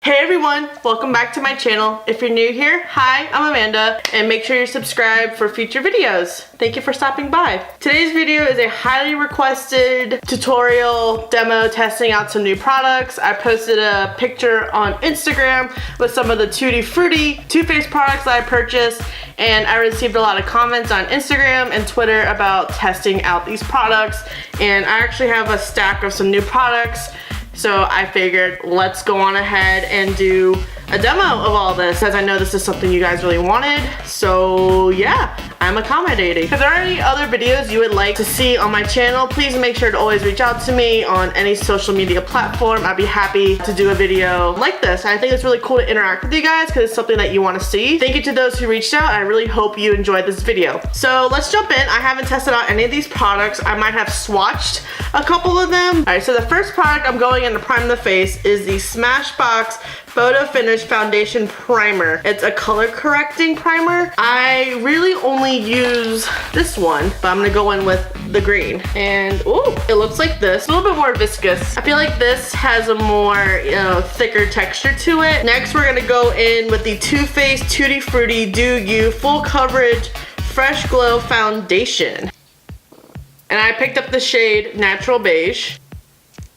Hey everyone, welcome back to my channel. If you're new here, hi, I'm Amanda, and make sure you're subscribed for future videos. Thank you for stopping by. Today's video is a highly requested tutorial demo testing out some new products. I posted a picture on Instagram with some of the Tutti Frutti Too Faced products that I purchased, and I received a lot of comments on Instagram and Twitter about testing out these products, and I actually have a stack of some new products. So I figured let's go on ahead and do a demo of all this, as I know this is something you guys really wanted. So yeah, I'm accommodating. If there are any other videos you would like to see on my channel, please make sure to always reach out to me on any social media platform. I'd be happy to do a video like this. I think it's really cool to interact with you guys because it's something that you want to see. Thank you to those who reached out. I really hope you enjoyed this video. So let's jump in. I haven't tested out any of these products. I might have swatched a couple of them. All right, so the first product I'm going in to prime the face is the Smashbox Photo Finish Foundation Primer. It's a color correcting primer. I really only use this one, but I'm gonna go in with the green. And ooh, it looks like this. A little bit more viscous. I feel like this has a more, thicker texture to it. Next, we're gonna go in with the Too Faced Tutti Frutti Do You Full Coverage Fresh Glow Foundation. And I picked up the shade Natural Beige.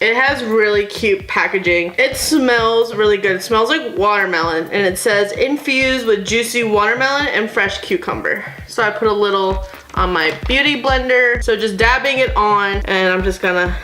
It has really cute packaging. It smells really good. It smells like watermelon, and it says infused with juicy watermelon and fresh cucumber. So I put a little on my beauty blender. So just dabbing it on, and I'm just gonna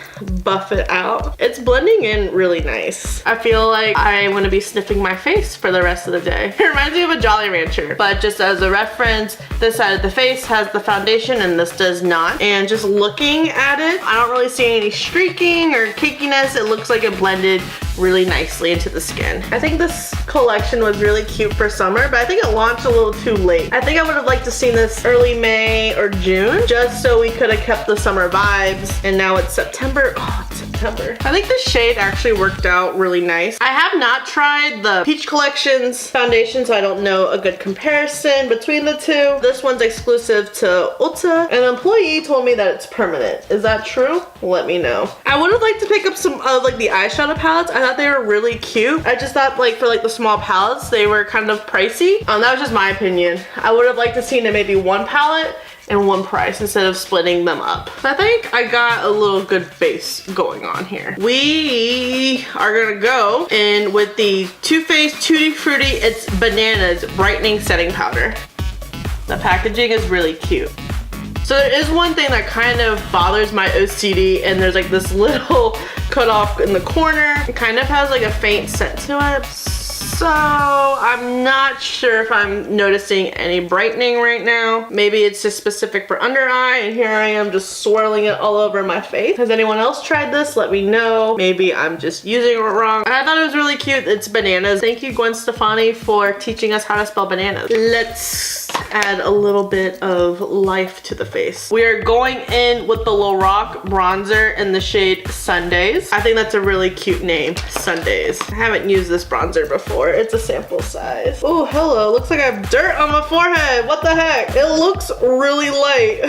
buff it out. It's blending in really nice. I feel like I want to be sniffing my face for the rest of the day. It reminds me of a Jolly Rancher, but just as a reference, this side of the face has the foundation and this does not. And just looking at it, I don't really see any streaking or cakiness. It looks like it blended really nicely into the skin. I think this collection was really cute for summer, but I think it launched a little too late. I think I would have liked to seen this early May or June, just so we could have kept the summer vibes. And now it's September. Oh, it's September. I think the shade actually worked out really nice. I have not tried the Peach Collection's foundation, so I don't know a good comparison between the two. This one's exclusive to Ulta. An employee told me that it's permanent. Is that true? Let me know. I would have liked to pick up some of like the eyeshadow palettes. I thought they were really cute. I just thought like for like the small palettes, they were kind of pricey. That was just my opinion. I would have liked to see maybe one palette and one price instead of splitting them up. I think I got a little good base going on here. We are gonna go in with the Too Faced Tutti Frutti It's Bananas Brightening Setting Powder. The packaging is really cute. So there is one thing that kind of bothers my OCD, and there's like this little cut off in the corner. It kind of has like a faint scent to it. So I'm not sure if I'm noticing any brightening right now. Maybe it's just specific for under eye, and here I am just swirling it all over my face. Has anyone else tried this? Let me know. Maybe I'm just using it wrong. I thought it was really cute. It's bananas. Thank you, Gwen Stefani, for teaching us how to spell bananas. Let's add a little bit of life to the face. We are going in with the Lorac bronzer in the shade Sundays. I think that's a really cute name, Sundays. I haven't used this bronzer before. It's a sample size. Oh, hello. Looks like I have dirt on my forehead. What the heck? It looks really light.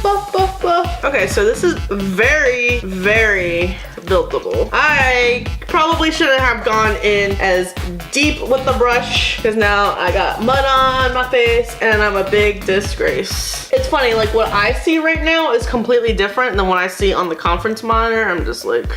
Buff, buff, buff. Okay, so this is very, very buildable. I probably shouldn't have gone in as deep with the brush because now I got mud on my face and I'm a big disgrace. It's funny, like what I see right now is completely different than what I see on the conference monitor. I'm just like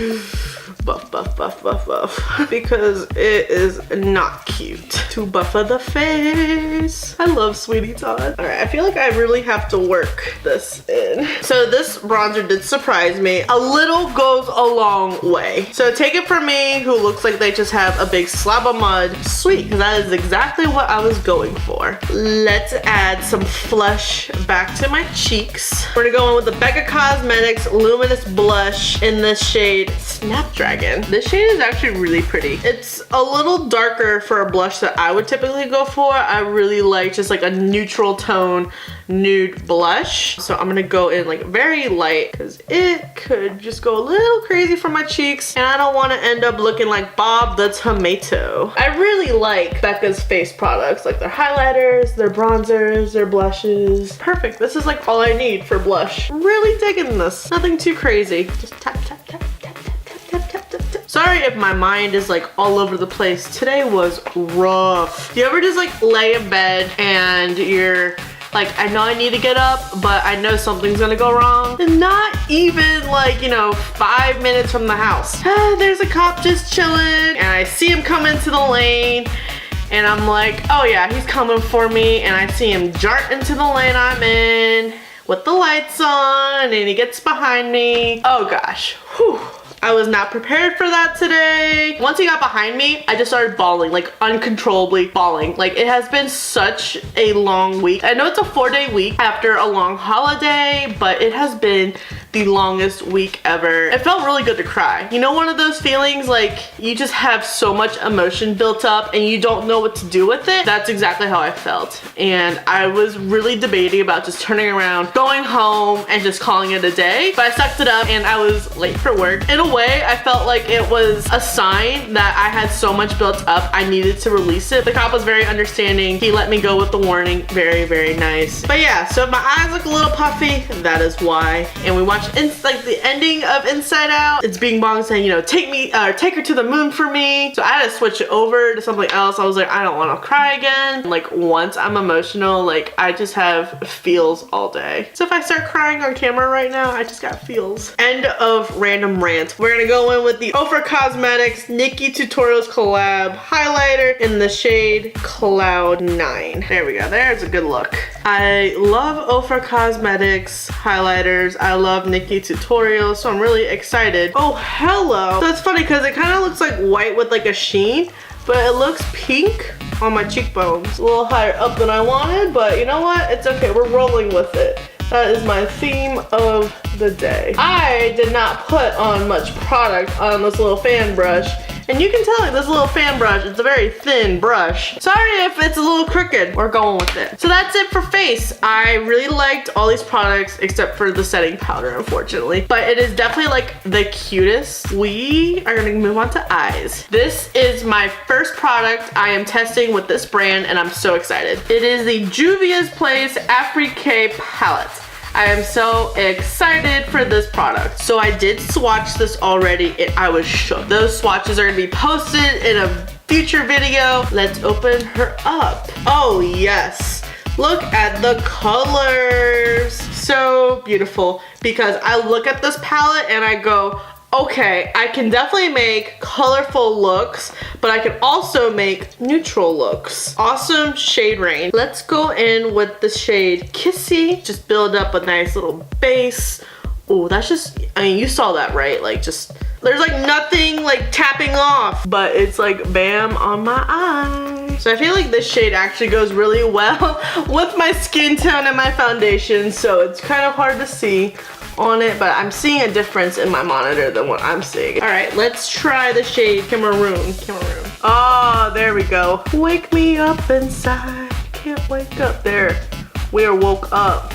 buff, buff, buff, buff, buff, because it is not cute to buffer the face. I love Sweetie Todd. All right, I feel like I really have to work this in. So this bronzer did surprise me. A little goes a long way. So take it from me, who looks like they just have a big slab of mud. Sweet, because that is exactly what I was going for. Let's add some flush back to my cheeks. We're gonna go in with the Becca Cosmetics Luminous Blush in the shade Snapdragon. This shade is actually really pretty. It's a little darker for a blush that I would typically go for. I really like just like a neutral tone nude blush. So I'm gonna go in like very light because it could just go a little crazy for my cheeks, and I don't want to end up looking like Bob the Tomato. I really like Becca's face products, like their highlighters, their bronzers, their blushes. Perfect. This is like all I need for blush. Really digging this. Nothing too crazy. Just tap, tap, tap, tap, tap, tap, tap, tap, tap. So Sorry if my mind is like all over the place. Today was rough. Do you ever just like lay in bed and you're like, I know I need to get up, but I know something's gonna go wrong? And not even like, you know, 5 minutes from the house. There's a cop just chilling and I see him come into the lane and I'm like, oh yeah, he's coming for me, and I see him dart into the lane I'm in with the lights on, and he gets behind me. Oh gosh, whew. I was not prepared for that today. Once he got behind me, I just started bawling, like uncontrollably bawling. Like, it has been such a long week. I know it's a 4-day week after a long holiday, but it has been the longest week ever. It felt really good to cry. You know, one of those feelings like you just have so much emotion built up and you don't know what to do with it? That's exactly how I felt. And I was really debating about just turning around, going home, and just calling it a day. But I sucked it up and I was late for work. In a way, I felt like it was a sign that I had so much built up, I needed to release it. The cop was very understanding. He let me go with the warning. Very, very nice. But yeah, so if my eyes look a little puffy, that is why. And we watched like the ending of Inside Out. It's Bing Bong saying, you know, take her to the moon for me. So I had to switch it over to something else. I was like, I don't want to cry again. Like, once I'm emotional, like, I just have feels all day. So if I start crying on camera right now, I just got feels. End of random rant. We're gonna go in with the Ofra Cosmetics Nikki Tutorials collab highlighter in the shade Cloud 9. There we go. There's a good look. I love Ofra Cosmetics highlighters. I love Nikki Tutorials, so I'm really excited. Oh, hello. So it's funny because it kind of looks like white with like a sheen, but it looks pink on my cheekbones. A little higher up than I wanted, but you know what? It's okay. We're rolling with it. That is my theme of the day. I did not put on much product on this little fan brush. And you can tell like this little fan brush, it's a very thin brush. Sorry if it's a little crooked. We're going with it. So that's it for face. I really liked all these products except for the setting powder, unfortunately. But it is definitely like the cutest. We are gonna move on to eyes. This is my first product I am testing with this brand and I'm so excited. It is the Juvia's Place Afrique palette. I am so excited for this product. So I did swatch this already and I was shook. Those swatches are gonna be posted in a future video. Let's open her up. Oh yes, look at the colors. So beautiful, because I look at this palette and I go, okay, I can definitely make colorful looks, but I can also make neutral looks. Awesome shade range. Let's go in with the shade Kissy. Just build up a nice little base. Oh, that's just, I mean, you saw that, right? Like, just, there's like nothing like tapping off, but it's like bam on my eye. So I feel like this shade actually goes really well with my skin tone and my foundation, so it's kind of hard to see on it, but I'm seeing a difference in my monitor than what I'm seeing. All right, let's try the shade Cameroon. Oh, there we go. Wake me up inside. Can't wake up. There, we are woke up.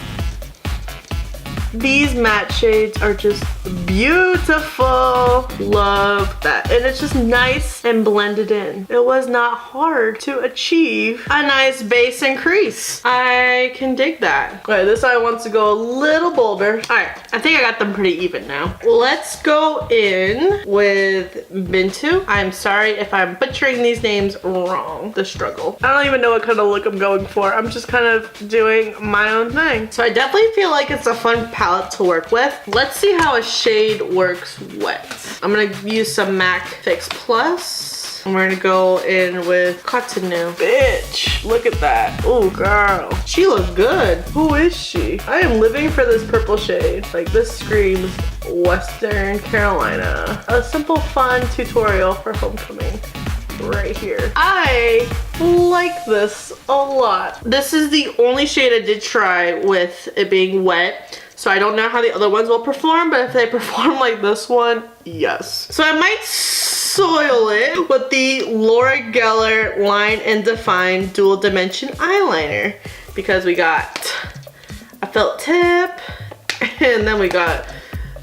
These matte shades are just beautiful. Love that. And it's just nice and blended in. It was not hard to achieve a nice base and crease. I can dig that. All right, this eye wants to go a little bolder. All right, I think I got them pretty even now. Let's go in with Bintu. I'm sorry if I'm butchering these names wrong. The struggle. I don't even know what kind of look I'm going for. I'm just kind of doing my own thing. So I definitely feel like it's a fun palette to work with. Let's see how a shade works wet. I'm gonna use some MAC Fix Plus. And we're gonna go in with Cotonou. Bitch, look at that. Oh, girl. She looks good. Who is she? I am living for this purple shade. Like, this screams Western Carolina. A simple, fun tutorial for homecoming. Right here. I like this a lot. This is the only shade I did try with it being wet. So I don't know how the other ones will perform, but if they perform like this one, yes. So I might soil it with the Laura Geller Line and Define Dual Dimension Eyeliner, because we got a felt tip and then we got,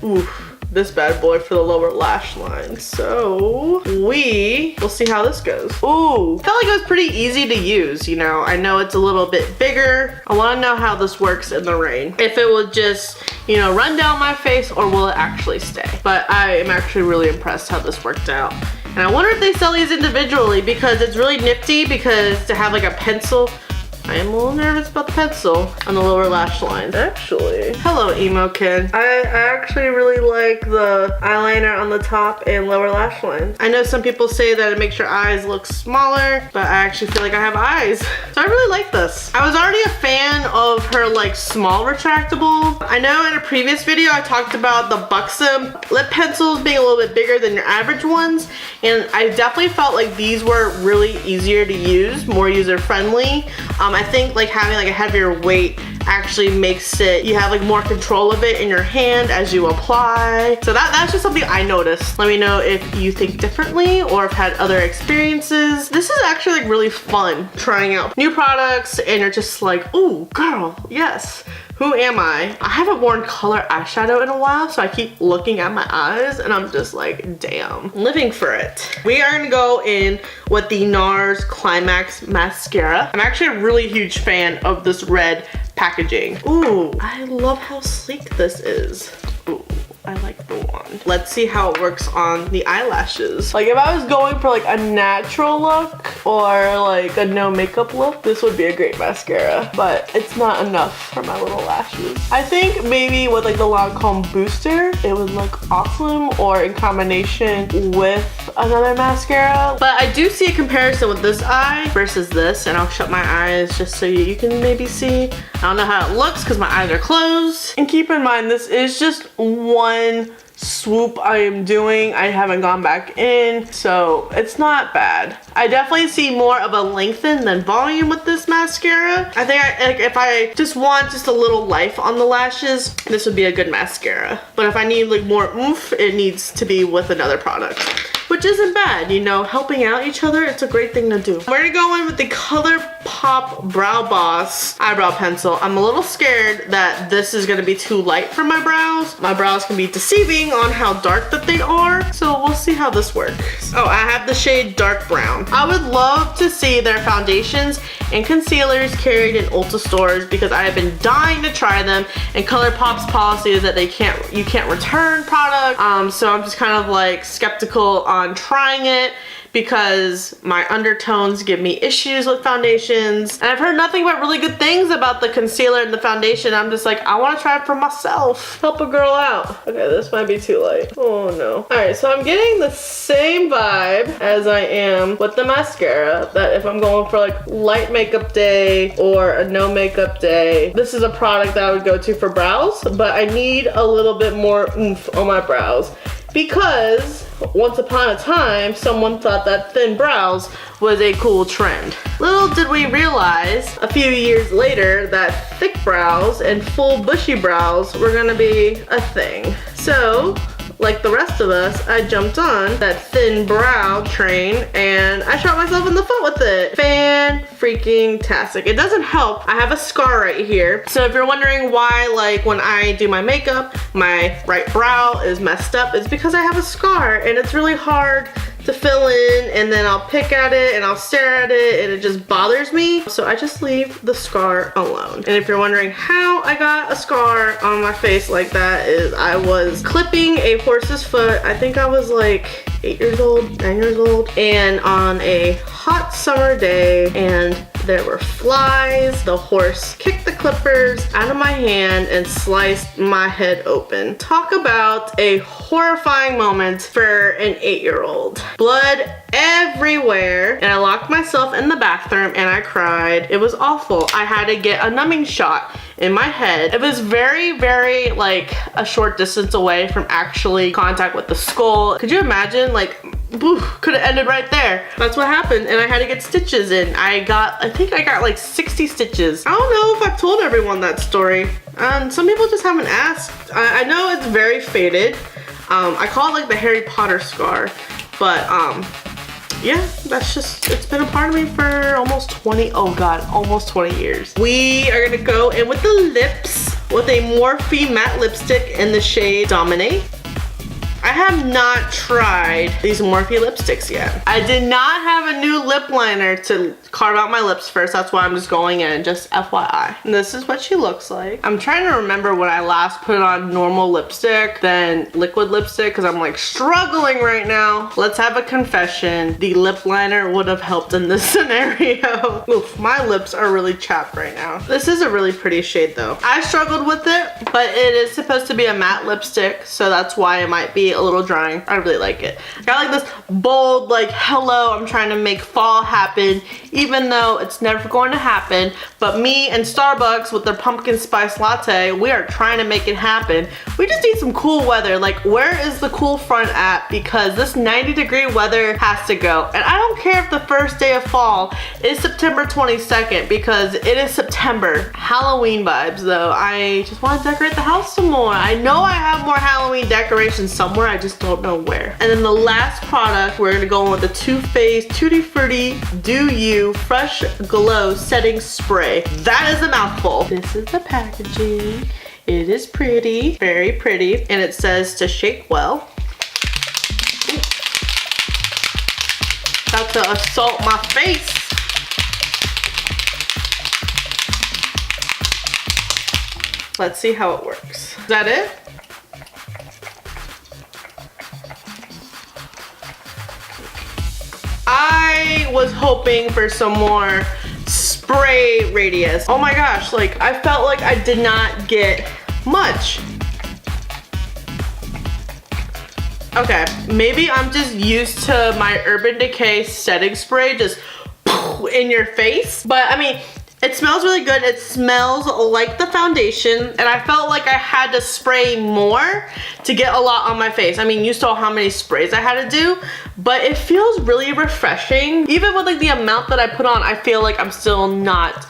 ooh, this bad boy for the lower lash line. So we will see how this goes. Ooh, felt like it was pretty easy to use, you know. I know it's a little bit bigger. I want to know how this works in the rain. If it will just, you know, run down my face or will it actually stay? But I am actually really impressed how this worked out. And I wonder if they sell these individually because it's really nifty, because to have like a pencil, I am a little nervous about the pencil on the lower lash line. Actually, hello Emo Ken. I actually really like the eyeliner on the top and lower lash line. I know some people say that it makes your eyes look smaller, but I actually feel like I have eyes. So I really like this. I was already a fan of her like small retractable. I know in a previous video I talked about the Buxom lip pencils being a little bit bigger than your average ones, and I definitely felt like these were really easier to use, more user friendly. I think like having like a heavier weight actually makes it, you have like more control of it in your hand as you apply. So that's just something I noticed. Let me know if you think differently or have had other experiences. This is actually like really fun trying out new products, and you're just like, ooh girl, yes. Who am I? I haven't worn color eyeshadow in a while, so I keep looking at my eyes and I'm just like, damn, living for it. We are gonna go in with the Nars Climax Mascara. I'm actually a really huge fan of this red packaging. Ooh, I love how sleek this is. Ooh, I like the wand. Let's see how it works on the eyelashes. Like if I was going for like a natural look or like a no makeup look, this would be a great mascara, but it's not enough for my little lashes. I think maybe with like the Lancome booster, it would look awesome, or in combination with another mascara. But I do see a comparison with this eye versus this, and I'll shut my eyes just so you can maybe see. I don't know how it looks because my eyes are closed. And keep in mind, this is just one swoop I am doing. I haven't gone back in, so it's not bad. I definitely see more of a lengthen than volume with this mascara. I think like if I just want just a little life on the lashes, this would be a good mascara. But if I need like more oomph, it needs to be with another product, which isn't bad, you know, helping out each other, it's a great thing to do. We're gonna go in with the Colourpop Brow Boss eyebrow pencil. I'm a little scared that this is gonna be too light for my brows. My brows can be deceiving on how dark that they are, so we'll see how this works. Oh, I have the shade Dark Brown. I would love to see their foundations and concealers carried in Ulta stores because I have been dying to try them, and Colourpop's policy is that you can't return product. So I'm just kind of like skeptical on trying it because my undertones give me issues with foundations. And I've heard nothing but really good things about the concealer and the foundation. I'm just like, I want to try it for myself. Help a girl out. Okay, this might be too light. Oh no. Alright, so I'm getting the same vibe as I am with the mascara, that if I'm going for like light makeup day or a no makeup day, this is a product that I would go to for brows, but I need a little bit more oomph on my brows. Because once upon a time, someone thought that thin brows was a cool trend. Little did we realize a few years later that thick brows and full bushy brows were gonna be a thing. So, like the rest of us, I jumped on that thin brow train and I shot myself in the foot with it. Fan-freaking-tastic. It doesn't help, I have a scar right here. So if you're wondering why, like when I do my makeup, my right brow is messed up, it's because I have a scar and it's really hard to fill in, and then I'll pick at it and I'll stare at it and it just bothers me. So I just leave the scar alone. And if you're wondering how I got a scar on my face like that, is I was clipping a horse's foot. I think I was like 8 years old, 9 years old, and on a hot summer day, and there were flies. The horse kicked the clippers out of my hand and sliced my head open. Talk about a horrifying moment for an 8-year-old. Blood everywhere, and I locked myself in the bathroom and I cried. It was awful. I had to get a numbing shot in my head. It was very, very like a short distance away from actually contact with the skull. Could you imagine, like, could have ended right there. That's what happened, and I had to get stitches in. I think I got like 60 stitches. I don't know if I've told everyone that story. Some people just haven't asked. I know it's very faded. I call it like the Harry Potter scar, but yeah, that's just, it's been a part of me for almost 20 years. We are gonna go in with the lips with a Morphe matte lipstick in the shade Dominate. I have not tried these Morphe lipsticks yet. I did not have a new lip liner to carve out my lips first. That's why I'm just going in, just FYI. And this is what she looks like. I'm trying to remember when I last put on normal lipstick, then liquid lipstick, because I'm like struggling right now. Let's have a confession. The lip liner would have helped in this scenario. Oof, my lips are really chapped right now. This is a really pretty shade though. I struggled with it, but it is supposed to be a matte lipstick, so that's why it might be a little drying. I really like it. I got like this bold, like, hello, I'm trying to make fall happen, even though it's never going to happen. But me and Starbucks with their pumpkin spice latte, we are trying to make it happen. We just need some cool weather. Like, where is the cool front at? Because this 90-degree weather has to go. And I don't care if the first day of fall is September 22nd, because it is September. Halloween vibes though. I just want to decorate the house some more. I know I have more Halloween decorations somewhere, I just don't know where. And then the last product, we're gonna go in with the Too Faced Tutti Frutti Do You Fresh Glow Setting Spray. That is a mouthful. This is the packaging. It is pretty, very pretty, and it says to shake well. About to assault my face. Let's see how it works. Is that it? I was hoping for some more spray radius. Oh my gosh, like I felt like I did not get much. Okay, maybe I'm just used to my Urban Decay setting spray just in your face. But I mean, it smells really good. It smells like the foundation, and I felt like I had to spray more to get a lot on my face. I mean, you saw how many sprays I had to do, but it feels really refreshing. Even with like the amount that I put on, I feel like I'm still not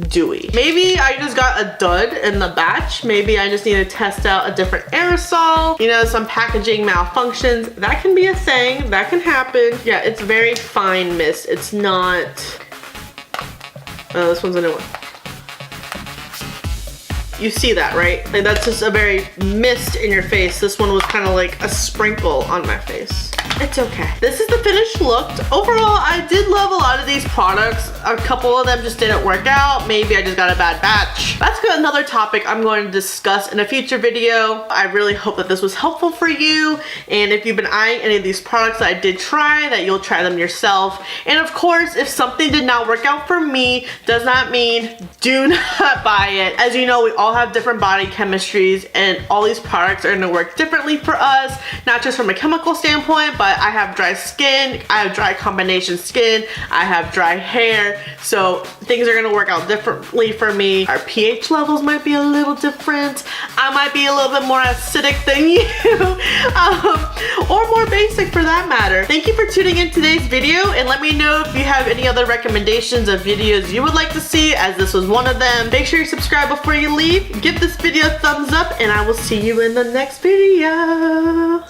dewy. Maybe I just got a dud in the batch. Maybe I just need to test out a different aerosol. You know, some packaging malfunctions. That can be a thing. That can happen. Yeah, it's very fine mist. It's not... Oh, this one's a new one. You see that, right? Like that's just a very mist in your face. This one was kind of like a sprinkle on my face. It's okay. This is the finished look. Overall, I did love a lot of these products. A couple of them just didn't work out. Maybe I just got a bad batch. That's another topic I'm going to discuss in a future video. I really hope that this was helpful for you. And if you've been eyeing any of these products that I did try, that you'll try them yourself. And of course, if something did not work out for me, does not mean do not buy it. As you know, we all have different body chemistries, and all these products are gonna work differently for us, not just from a chemical standpoint, but I have dry skin, I have dry combination skin, I have dry hair, so things are gonna work out differently for me. Our pH levels might be a little different. I might be a little bit more acidic than you, or more basic for that matter. Thank you for tuning in today's video, and let me know if you have any other recommendations of videos you would like to see, as this was one of them. Make sure you subscribe before you leave. Give this video a thumbs up, and I will see you in the next video.